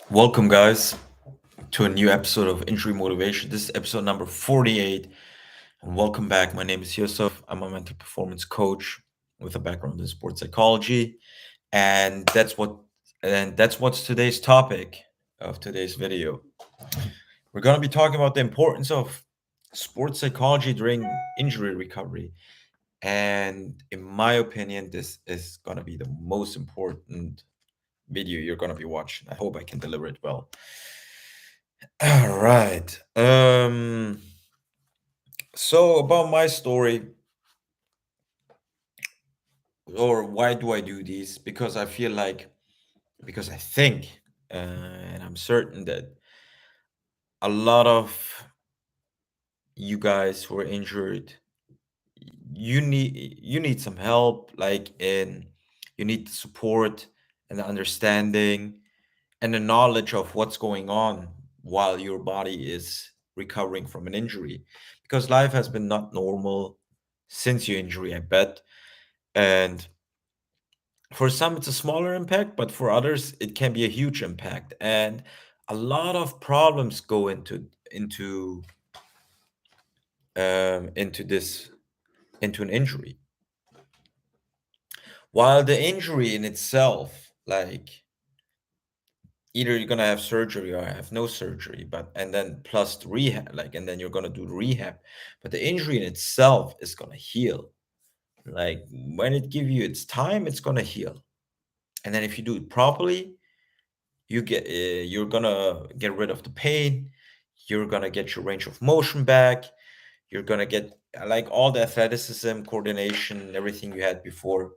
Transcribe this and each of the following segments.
Welcome, guys, to a new episode of Injury Motivation. This is episode number 48. And welcome back. My name is Yusuf. I'm a mental performance coach with a background in sports psychology. And that's what's today's topic of today's video. We're gonna be talking about the importance of sports psychology during injury recovery. And in my opinion, this is gonna be the most important video you're gonna be watching. I hope I can deliver it well. All right. So about my story, or why do I do these? Because I feel like, because I think, and I'm certain that a lot of you guys who are injured, you need some help, like in you need the support and the understanding and the knowledge of what's going on while your body is recovering from an injury, because life has been not normal since your injury, I bet. And for some it's a smaller impact, but for others it can be a huge impact, and a lot of problems go into this, into an injury. While the injury in itself, like, either you're gonna have surgery or have no surgery, but and then plus the rehab, like, and then you're gonna do the rehab, but the injury in itself is gonna heal. Like, when it give you its time, it's gonna heal. And then if you do it properly, you're gonna get rid of the pain, you're gonna get your range of motion back, you're gonna get like all the athleticism, coordination, everything you had before.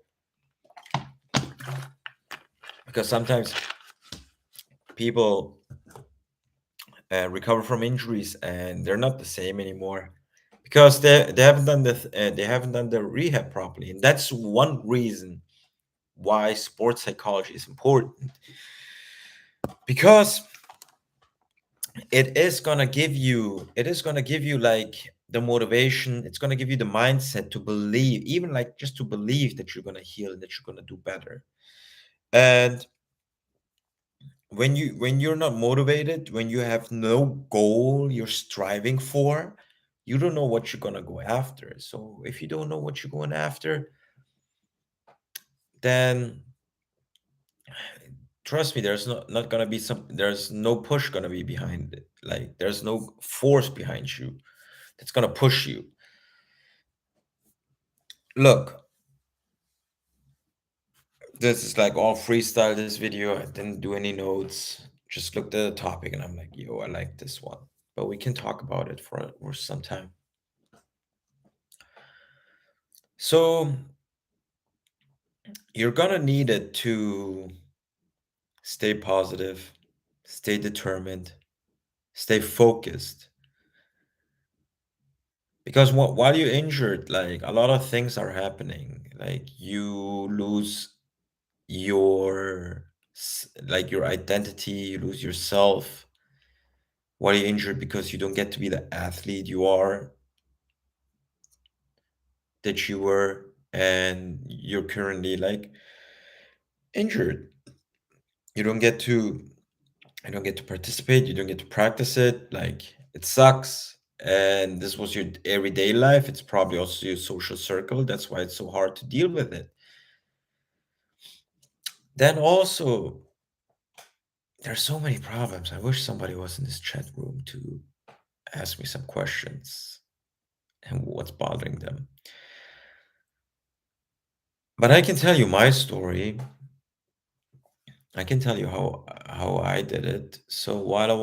Because sometimes people recover from injuries and they're not the same anymore, because they haven't done the rehab properly, and that's one reason why sports psychology is important. Because it is gonna give you like the motivation, it's gonna give you the mindset to believe, even like just to believe that you're gonna heal and that you're gonna do better. And when you're not motivated, when you have no goal you're striving for, you don't know what you're gonna go after. So if you don't know what you're going after, then trust me, there's not gonna be some there's no push gonna be behind it. Like, there's no force behind you that's gonna push you. Look, this is like all freestyle, this video. I didn't do any notes, just looked at the topic and I'm like, yo, I like this one, but we can talk about it for some time. So you're gonna need it to stay positive, stay determined, stay focused. Because while you're injured, like, a lot of things are happening. Like, you lose like your identity, you lose yourself while you're injured, because you don't get to be the athlete that you were, and you're currently like injured. You don't get to you don't get to participate, you don't get to practice it. Like, it sucks. And this was your everyday life. It's probably also your social circle. That's why it's so hard to deal with it. Then also, there's so many problems. I wish somebody was in this chat room to ask me some questions and what's bothering them. But I can tell you my story. I can tell you how I did it. So while I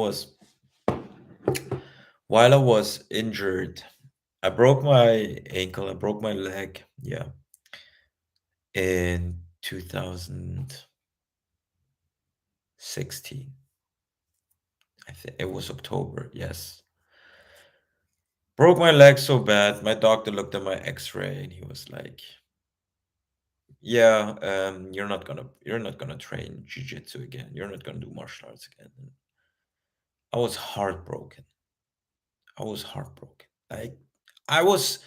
was injured, I broke my ankle, I broke my leg, yeah, in 2016. I think it was October, yes. Broke my leg so bad. My doctor looked at my x-ray and he was like, "Yeah, you're not gonna train jiu-jitsu again. You're not gonna do martial arts again." And I was heartbroken. I was heartbroken. Like, I was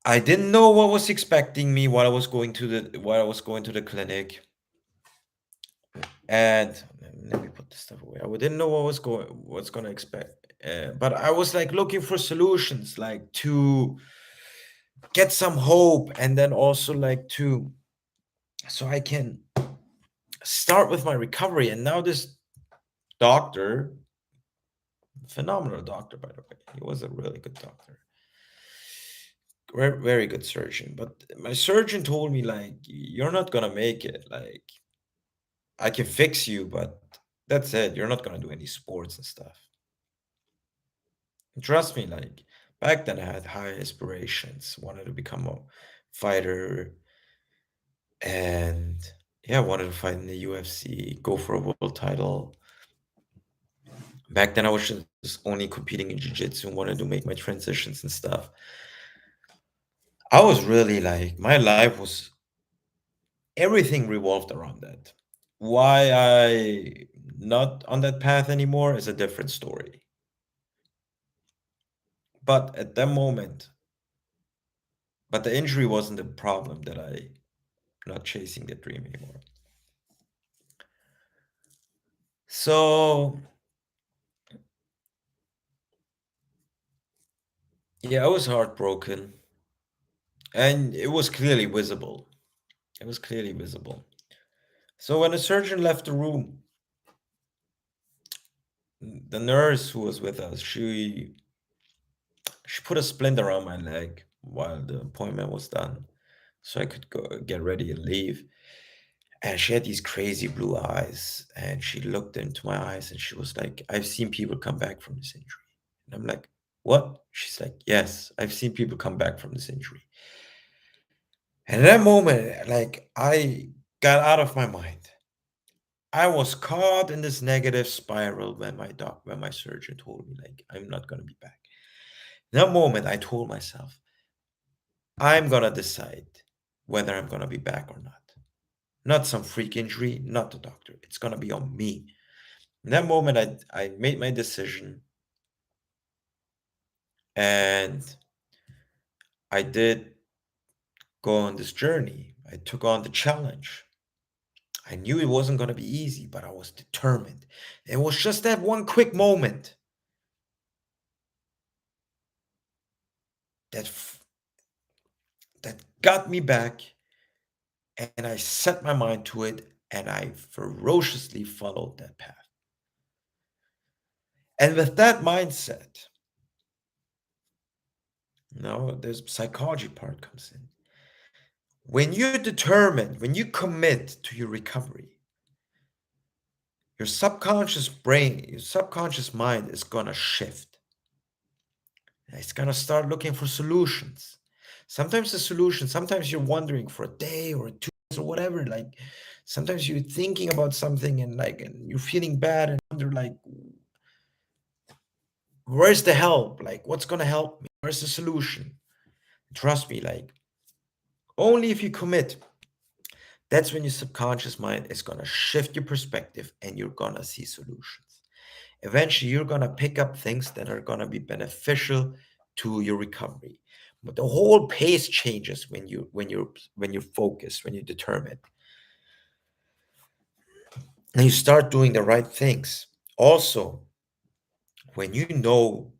I didn't know what was expecting me while I was going to the clinic. And let me put this stuff away. I didn't know what's gonna expect. But I was like looking for solutions, like to get some hope, and then also like to so I can start with my recovery. And now this doctor, phenomenal doctor, by the way, he was a really good doctor, very, very good surgeon. But my surgeon told me like, you're not gonna make it. Like, I can fix you, but that's it. You're not gonna do any sports and stuff. And trust me, like back then I had high aspirations, wanted to become a fighter, and yeah, wanted to fight in the UFC, go for a world title. Back then I was just only competing in jiu-jitsu and wanted to make my transitions and stuff. I was really like my life was everything revolved around that. Why I not on that path anymore is a different story. But at that moment, but the injury wasn't the problem that I not chasing the dream anymore. So yeah, I was heartbroken, and it was clearly visible. It was clearly visible. So when the surgeon left the room, the nurse who was with us, she put a splint around my leg while the appointment was done, so I could go get ready and leave. And she had these crazy blue eyes, and she looked into my eyes, and she was like, "I've seen people come back from this injury." And I'm like, "What?" She's like, "Yes, I've seen people come back from this injury." And at that moment, like I got out of my mind. I was caught in this negative spiral when my surgeon told me like I'm not gonna be back. In that moment, I told myself, I'm gonna decide whether I'm gonna be back or not. Not some freak injury, not the doctor. It's gonna be on me. In that moment, I made my decision and I did go on this journey. I took on the challenge. I knew it wasn't gonna be easy, but I was determined. It was just that one quick moment that that got me back, and I set my mind to it, and I ferociously followed that path. And with that mindset, there's psychology part comes in. When you're determined, when you commit to your recovery, your subconscious brain, your subconscious mind is gonna shift. It's gonna start looking for solutions. Sometimes the solution, sometimes you're wondering for a day or 2 days or whatever. Like sometimes you're thinking about something and you're feeling bad and wonder like, where's the help? Like what's gonna help me? Where's the solution? Trust me, like only if you commit, that's when your subconscious mind is gonna shift your perspective and you're gonna see solutions. Eventually you're going to pick up things that are going to be beneficial to your recovery, but the whole pace changes when you're focused, when you're determined, and you start doing the right things. Also, when you know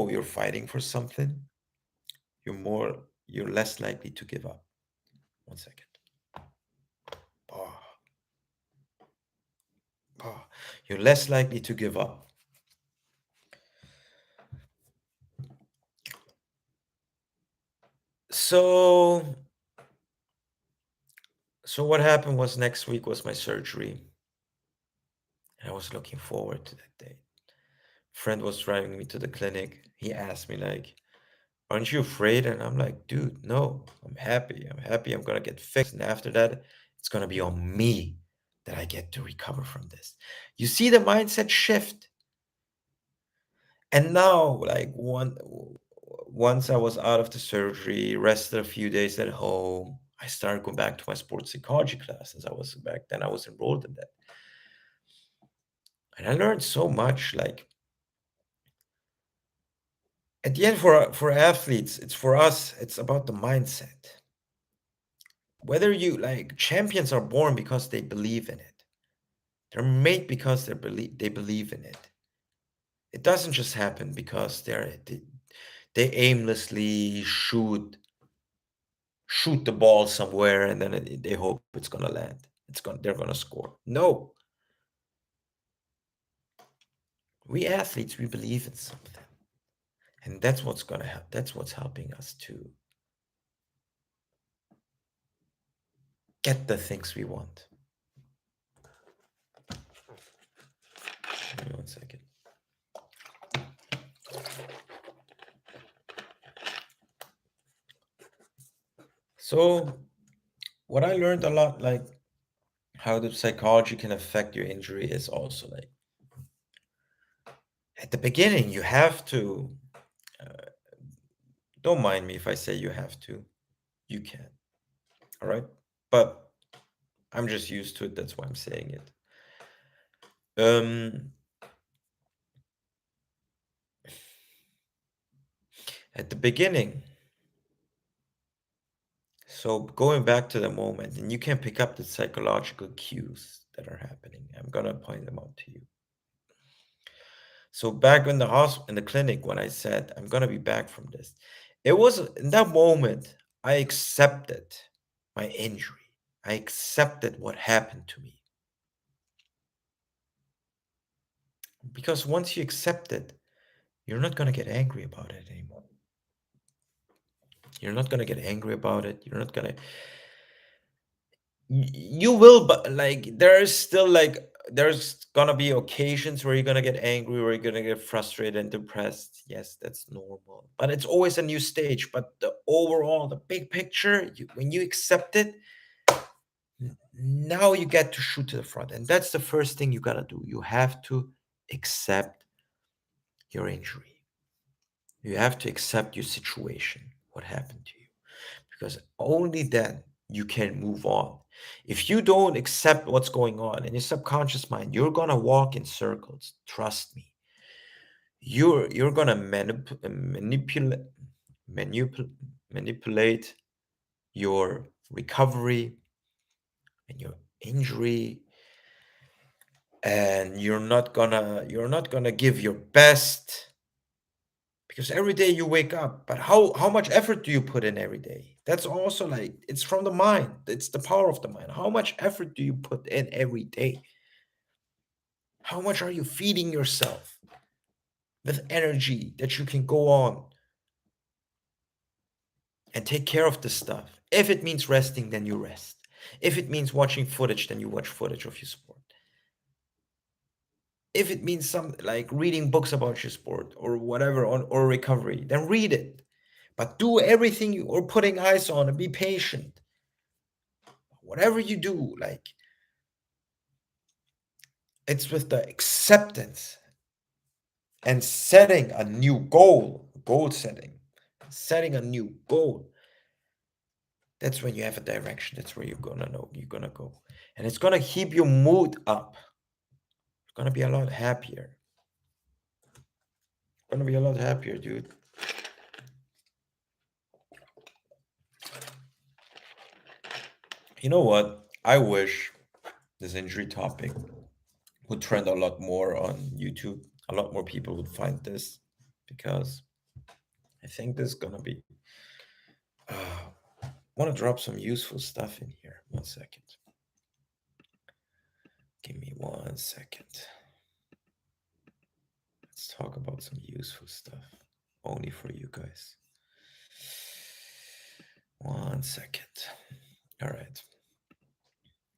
you're fighting for something, you're less likely to give up. One second. Oh, oh. You're less likely to give up. So so what happened was next week was my surgery. I was looking forward to that day. Friend was driving me to the clinic. He asked me like, "Aren't you afraid?" And I'm like, "Dude, no. I'm happy. I'm happy. I'm gonna get fixed, and after that, it's gonna be on me that I get to recover from this." You see the mindset shift. And now, like once I was out of the surgery, rested a few days at home, I started going back to my sports psychology classes. I was back then. I was enrolled in that, and I learned so much. Like at the end, for athletes, it's for us, it's about the mindset. Whether you like champions are born because they believe in it. They're made because they believe in it. It doesn't just happen because they aimlessly shoot the ball somewhere and then they hope it's gonna land. They're gonna score. No, we athletes, we believe in something, and that's what's gonna help. That's what's helping us to get the things we want. Give me 1 second. So what I learned a lot, like how the psychology can affect your injury, is also like at the beginning you have to. Uh, don't mind me if I say you have to. You can. All right, but I'm just used to it. That's why I'm saying it. Um, at the beginning, so going back to the moment, and you can pick up the psychological cues that are happening. I'm gonna point them out to you. So back in the hospital, in the clinic, when I said I'm gonna be back from this, it was in that moment I accepted my injury. I accepted what happened to me because once you accept it, you're not gonna get angry about it anymore. You're not gonna get angry about it. You're not gonna you will, but like there's still like there's gonna be occasions where you're gonna get angry, where you're gonna get frustrated and depressed. Yes, that's normal, but it's always a new stage. But the overall, the big picture, when you accept it, now you get to shoot to the front, and that's the first thing you gotta do. You have to accept your injury. You have to accept your situation, what happened to you, because only then you can move on. If you don't accept what's going on in your subconscious mind, you're gonna walk in circles. Trust me. You're gonna manipulate manipulate your recovery and your injury, and you're not gonna give your best because every day you wake up, but how much effort do you put in every day? That's also like it's from the mind. It's the power of the mind. How much effort do you put in every day? How much are you feeding yourself with energy that you can go on and take care of this stuff? If it means resting, then you rest. If it means watching footage, then you watch footage of your sport. If it means some like reading books about your sport or whatever on or recovery, then read it. But do everything you or putting eyes on and be patient. Whatever you do, like it's with the acceptance and setting a new goal setting a new goal. That's when you have a direction. That's where you're gonna know you're gonna go. And it's gonna keep your mood up. You're gonna be a lot happier. Gonna be a lot happier, dude. You know what? I wish this injury topic would trend a lot more on YouTube. A lot more people would find this because I think this is gonna be. Uh, want to drop some useful stuff in here. 1 second. Give me 1 second. Let's talk about some useful stuff. Only for you guys. 1 second. All right.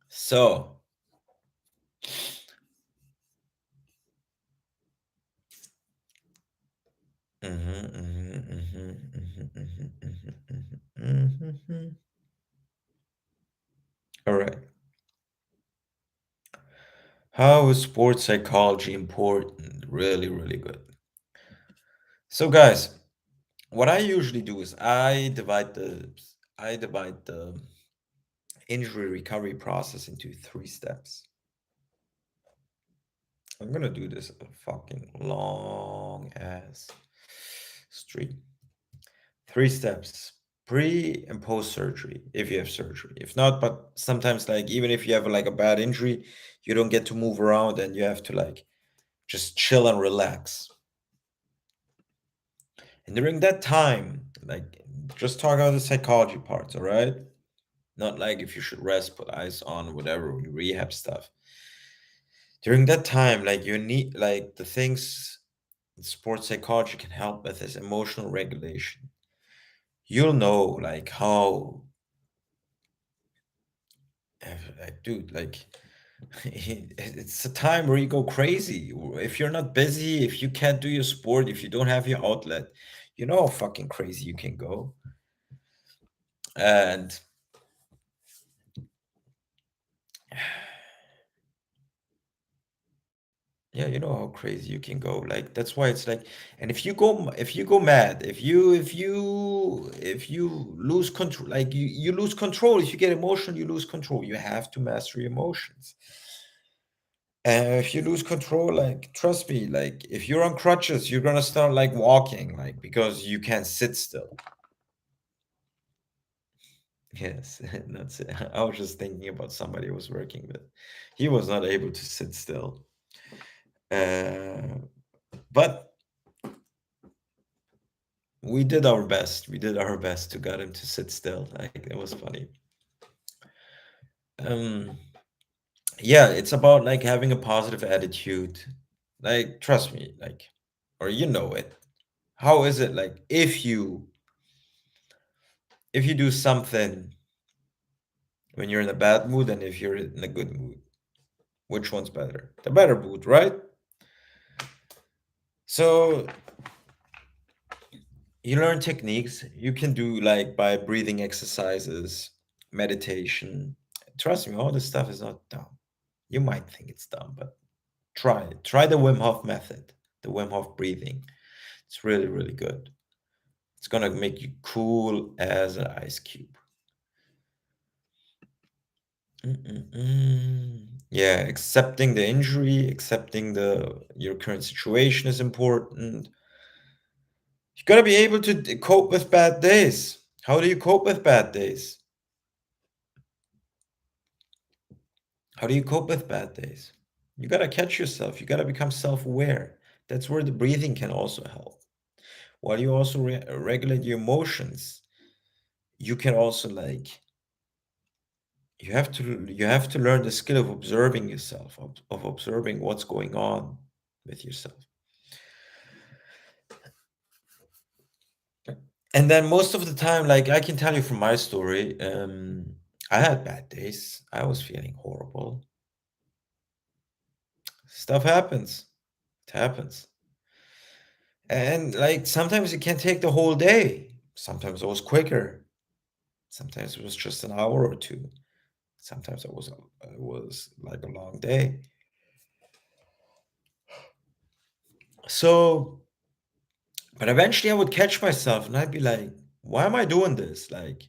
So, all right. How is sports psychology important? Really, really good. So, guys, what I usually do is I divide the injury recovery process into 3 steps. I'm gonna do this a fucking long ass street. 3 steps. pre and post surgery if you have surgery. If not, but sometimes like even if you have like a bad injury, you don't get to move around and you have to like just chill and relax. And during that time, like just talk about the psychology parts, all right? Not like if you should rest, put ice on, whatever, rehab stuff. During that time, like you need like the things sports psychology can help with is emotional regulation. You'll know like how like dude, like it's a time where you go crazy. If you're not busy, if you can't do your sport, if you don't have your outlet, you know how fucking crazy you can go. And yeah, you know how crazy you can go. Like that's why it's like, and if you go mad, if you lose control, like you lose control. If you get emotional, you lose control. You have to master your emotions. And if you lose control, like trust me, like if you're on crutches, you're gonna start like walking, like because you can't sit still. Yes, that's it. I was just thinking about somebody I was working with. He was not able to sit still. Uh, but we did our best. We did our best to get him to sit still. Like it was funny. Um, yeah, it's about like having a positive attitude. Like trust me, like or you know it. How is it like if you do something when you're in a bad mood and if you're in a good mood? Which one's better? The better mood, right? So you learn techniques you can do like by breathing exercises, meditation. Trust me, all this stuff is not dumb. You might think it's dumb, but try it. Try the Wim Hof method, the Wim Hof breathing. It's really, really good. It's gonna make you cool as an ice cube. Yeah, accepting the injury, accepting the your current situation is important. You gotta be able to cope with bad days. How do you cope with bad days? How do you cope with bad days? You gotta catch yourself. You gotta become self-aware. That's where the breathing can also help. While you also regulate your emotions, you can also like you have to learn the skill of observing yourself, of observing what's going on with yourself. And then most of the time, like I can tell you from my story, I had bad days. I was feeling horrible. Stuff happens. It happens. And like sometimes it can take the whole day. Sometimes it was quicker. Sometimes it was just an hour or two. Sometimes it was like a long day. So, but eventually I would catch myself and I'd be like, why am I doing this? Like,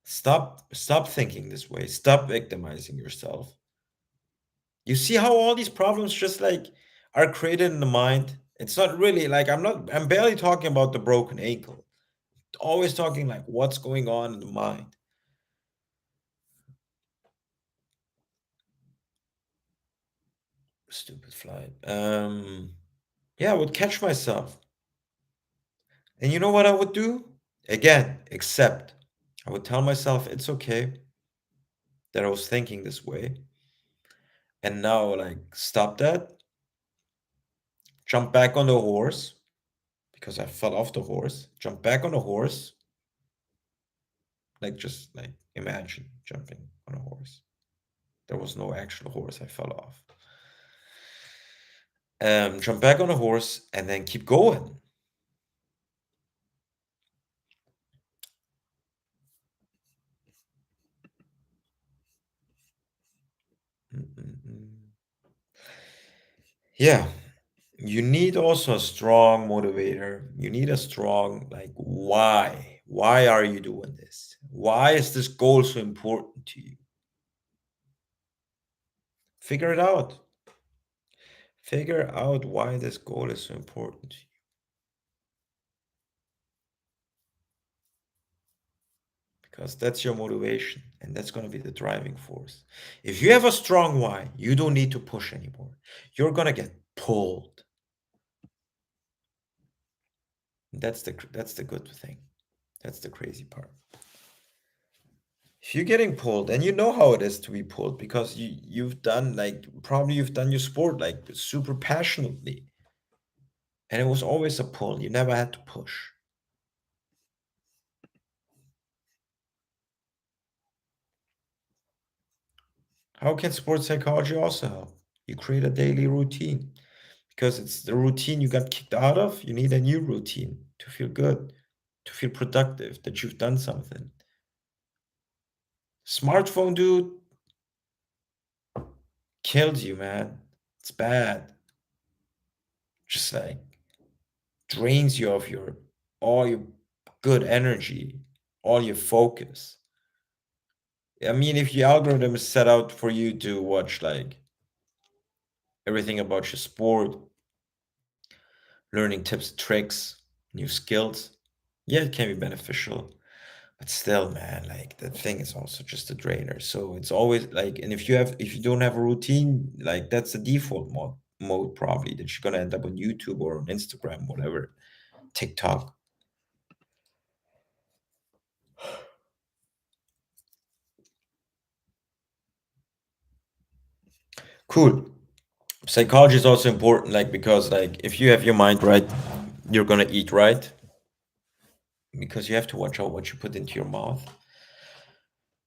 stop thinking this way. Stop victimizing yourself. You see how all these problems just like are created in the mind? It's not really like I'm barely talking about the broken ankle. Always talking like what's going on in the mind. Stupid flight. Yeah, I would catch myself. And you know what I would do? Again, accept. I would tell myself it's okay that I was thinking this way. And now like stop that, jump back on the horse because I fell off the horse. Jump back on the horse. Like just like imagine jumping on a horse. There was no actual horse. I fell off. Jump back on a horse and then keep going. Mm-mm-mm. Yeah, you need also a strong motivator. You need a strong, like, why? Why are you doing this? Why is this goal so important to you? Figure it out. Figure out why this goal is so important to you. because that's your motivation and that's going to be the driving force. If you have a strong why, you don't need to push anymore. You're going to get pulled. That's the good thing. That's the crazy part. If you're getting pulled, and you know how it is to be pulled because you've done like probably you've done your sport like super passionately, and it was always a pull. You never had to push. How can sports psychology also help? You create a daily routine because it's the routine you got kicked out of. You need a new routine to feel good, to feel productive, that you've done something. Smartphone, dude, kills you, man. It's bad. Just like drains you of your all your good energy, all your focus. I mean, if your algorithm is set out for you to watch like everything about your sport, learning tips, tricks, new skills, yeah, it can be beneficial. But still, man, like that thing is also just a drainer. So it's always like, and if you don't have a routine, like that's the default mode probably that you're gonna end up on YouTube or on Instagram, whatever, TikTok. Cool. Psychology is also important, like because like if you have your mind right, you're gonna eat right because you have to watch out what you put into your mouth.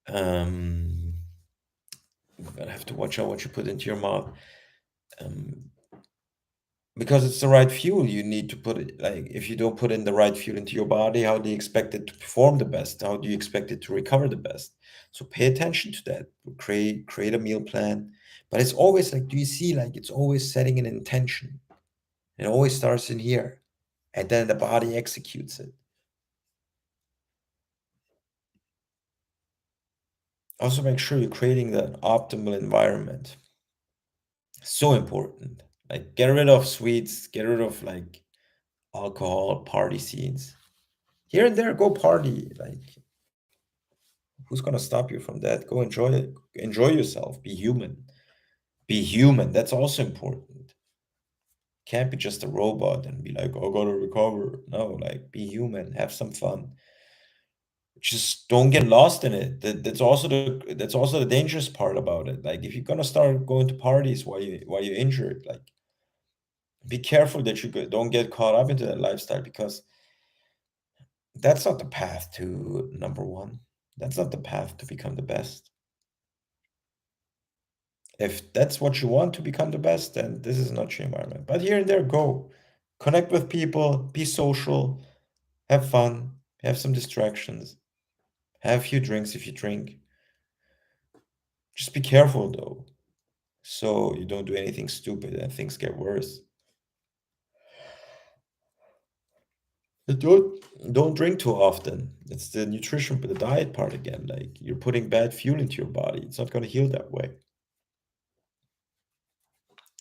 Um, you're gonna have to watch out what you put into your mouth. Um, because it's the right fuel you need to put it, like if you don't put in the right fuel into your body, how do you expect it to perform the best? How do you expect it to recover the best? So pay attention to that. Create a meal plan, but it's always like, do you see, like it's always setting an intention. It always starts in here, and then the body executes it. Also make sure you're creating the optimal environment. So important. Like get rid of sweets, get rid of like alcohol, party scenes. Here and there, go party. Like who's gonna stop you from that? Go enjoy it. Enjoy yourself. Be human. Be human. That's also important. Can't be just a robot and be like, oh, I gotta recover. No, like be human. Have some fun. Just don't get lost in it. That's also the dangerous part about it. Like if you're gonna start going to parties while you're injured, like be careful that don't get caught up into that lifestyle because that's not the path to number one. That's not the path to become the best. If that's what you want to become the best, then this is not your environment. But here and there, go. Connect with people, be social, have fun, have some distractions, have a few drinks if you drink. Just be careful though, so you don't do anything stupid and things get worse. And don't drink too often. It's the nutrition, the diet part again. Like you're putting bad fuel into your body. It's not going to heal that way.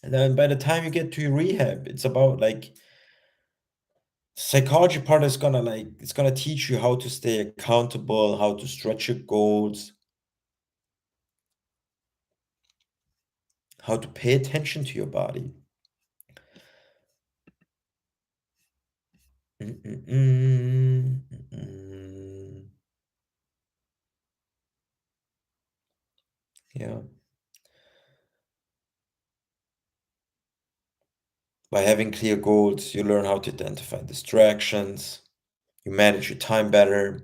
And then by the time you get to your rehab, it's about like psychology part is gonna like it's gonna teach you how to stay accountable, how to stretch your goals, how to pay attention to your body. Mm, mm, mm, mm, mm. Yeah. By having clear goals, you learn how to identify distractions, you manage your time better,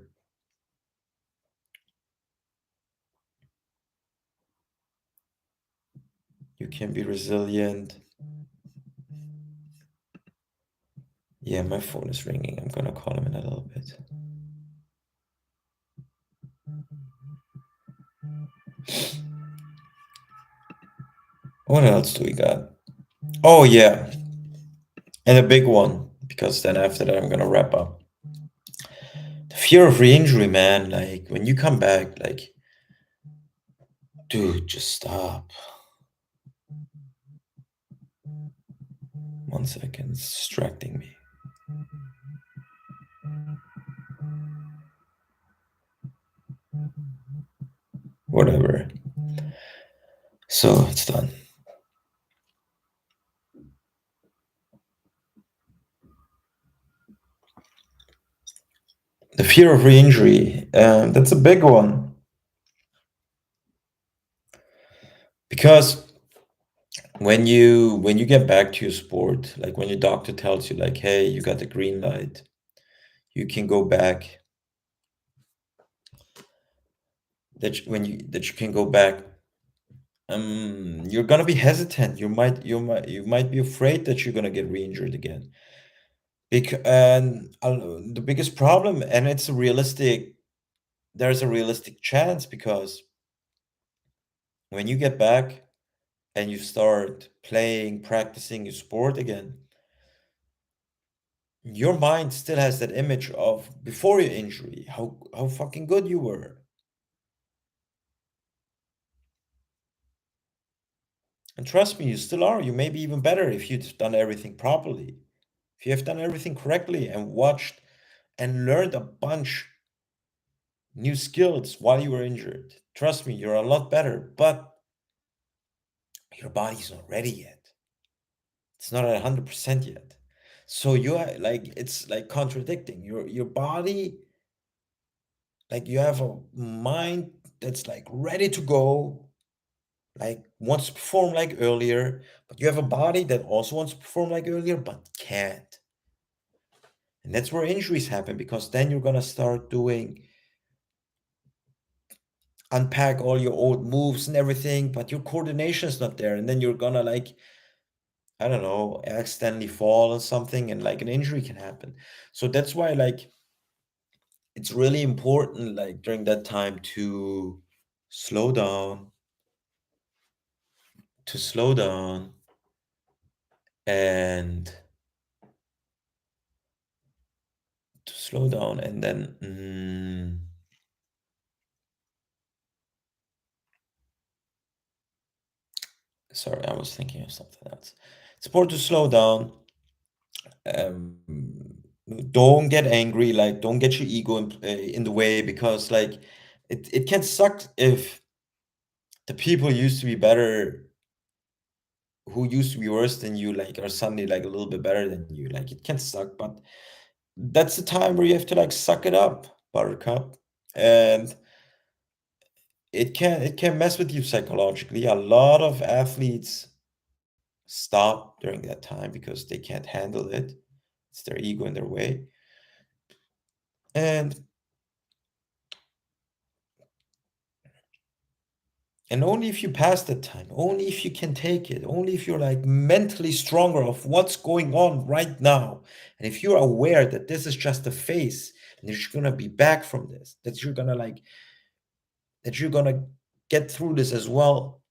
you can be resilient. Yeah, my phone is ringing. I'm gonna call him in a little bit. What else do we got? Oh, yeah. And a big one, because then after that, I'm gonna wrap up. The fear of re-injury, man. Like when you come back, like, dude, just stop. 1 second, it's distracting me. whatever. So it's done. The fear of re-injury, that's a big one because when you get back to your sport, like when your doctor tells you like, hey, you got the green light, you can go back. That you can go back, you're gonna be hesitant. You might be afraid that you're gonna get re-injured again. And the biggest problem, and it's a realistic, there's a realistic chance because when you get back and you start playing, practicing your sport again, your mind still has that image of before your injury, how fucking good you were. And trust me, you still are. You may be even better if you've done everything properly. If you have done everything correctly and watched and learned a bunch new skills while you were injured. Trust me, you're a lot better, but your body's not ready yet. It's not at 100% yet. So you are like it's like contradicting. Your body, like you have a mind that's like ready to go, like wants to perform like earlier, but you have a body that also wants to perform like earlier but can't. And that's where injuries happen because then you're gonna start doing unpack all your old moves and everything, but your coordination is not there. And then you're gonna like, I don't know, accidentally fall or something and like an injury can happen. So that's why like it's really important like during that time slow down, to slow down and and then sorry, I was thinking of something else. It's important to slow down. Um, don't get angry, like don't get your ego in the way because like it can suck if the people used to be better who used to be worse than you like are suddenly like a little bit better than you. Like it can suck, but that's the time where you have to like suck it up, buttercup. And it can mess with you psychologically. A lot of athletes stop during that time because they can't handle it. It's their ego in their way. And only if you pass that time, only if you can take it, only if you're like mentally stronger of what's going on right now, and if you're aware that this is just a phase and that you're gonna be back from this, that you're gonna get through this as well,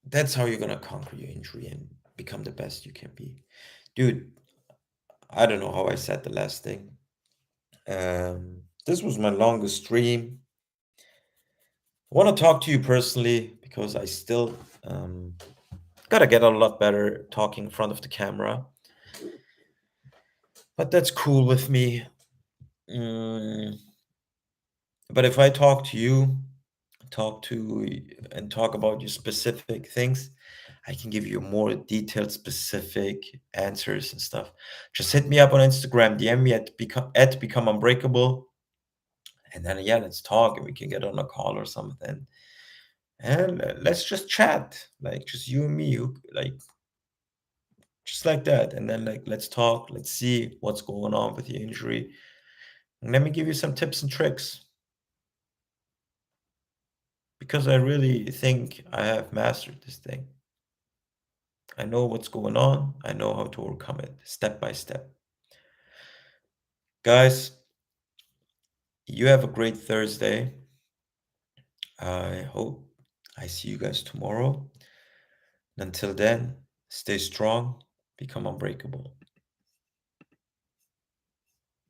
that's how you're gonna conquer your injury and become the best you can be. Dude, I don't know how I said the last thing. This was my longest stream. I want to talk to you personally because I still gotta get a lot better talking in front of the camera, but that's cool with me. Mm, but if I talk to you, talk about your specific things, I can give you more detailed, specific answers and stuff. Just hit me up on Instagram, DM me at become unbreakable, and then yeah, let's talk and we can get on a call or something. And let's just chat, like just you and me, like just like that. And then like let's talk, let's see what's going on with your injury. And let me give you some tips and tricks because I really think I have mastered this thing. I know what's going on. I know how to overcome it step by step. Guys, you have a great Thursday. I hope I see you guys tomorrow. And until then, stay strong, become unbreakable.